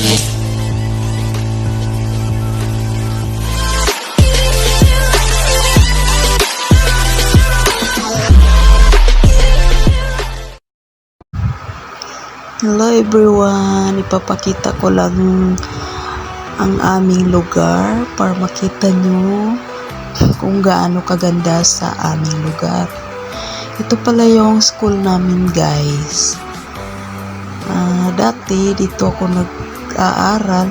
Hello everyone, ipapakita ko lang ang aming lugar para makita nyo kung gaano kaganda sa aming lugar. Ito pala yung school namin guys. Dati dito ako nag-aaral.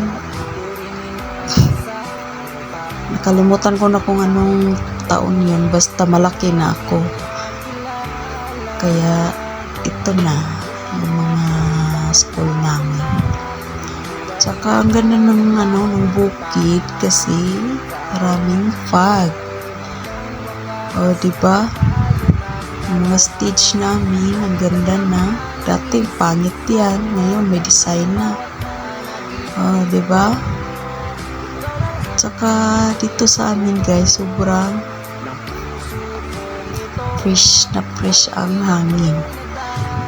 Nakalimutan ko na kung anong taon yun, basta malaki na ako. Kaya ito na yung mga school namin. Tsaka ang ganda ng bukid kasi maraming fog. O diba? Yung mga stage namin ang ganda na. Dati pangit yan, ngayon may design na. O diba? Tsaka dito sa amin guys, sobrang fresh na fresh ang hangin.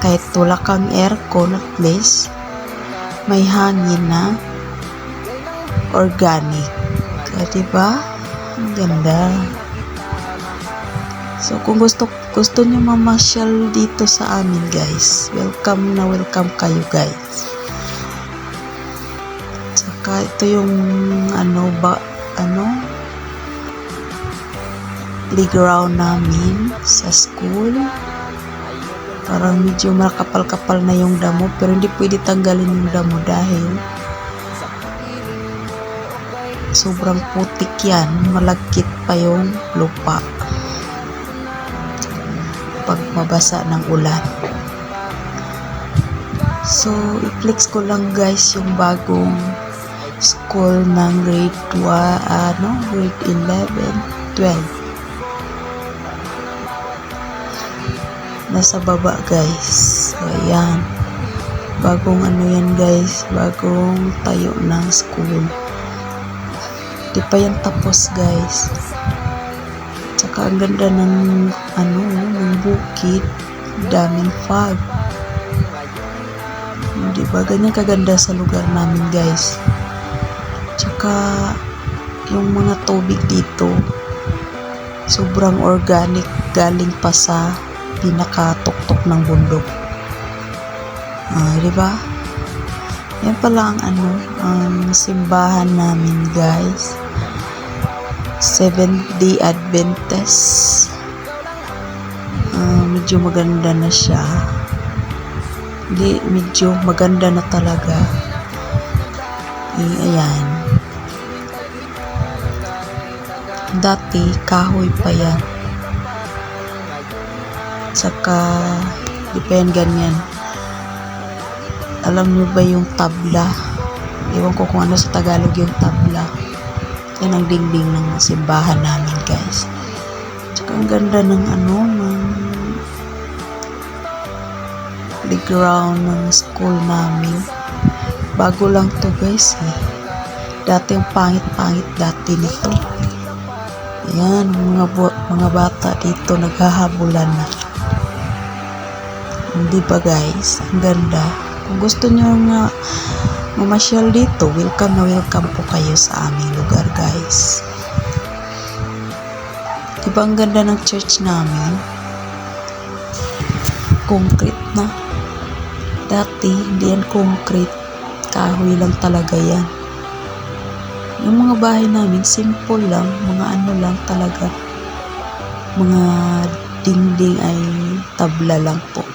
Kahit wala kang aircon, at least may hangin na organic. Diba? Ang ganda. So kung gusto nyo mamasyal dito sa amin guys, welcome na welcome kayo guys. Tsaka ito yung playground namin sa school. Parang medyo makapal-kapal na yung damo, pero hindi pwede tanggalin yung damo dahil sobrang putik yan, malagkit pa yung lupa pag mabasa ng ulan. So i-flex ko lang guys yung bagong school ng grade 11, 12. Nasa baba guys. So ayan, bagong yan guys, bagong tayo ng school. Di pa yan tapos guys. Tsaka ang ganda ng ng bukid, daming fog. Di ba ganyan kaganda sa lugar namin guys. Tsaka yung mga tubig dito sobrang organic, galing pa sa pinakatuktok ng bundok. Diba? Yan pala ang simbahan namin guys. Seventh-day Adventist. Medyo maganda na siya. Medyo maganda na talaga. Ayan. Dati kahoy pa yan. Saka di pa yan ganyan. Alam nyo ba yung tabla? Ewan ko kung ano sa Tagalog yung tabla. Yan ang dingding ng simbahan namin guys. Saka ang ganda ng playground ng school namin. Bago lang to guys eh. Dati yung pangit-pangit dati nito. Ayan, mga bata dito naghahabulan na. Hindi ba guys? Ang ganda. Kung gusto nyo nga mamasyal dito, welcome na welcome po kayo sa aming lugar guys. Diba ang ganda ng church namin? Concrete na. Dati hindi yan concrete. Kahoy lang talaga yan. Yung mga bahay namin simple lang, mga lang talaga. Mga dingding ay tabla lang po.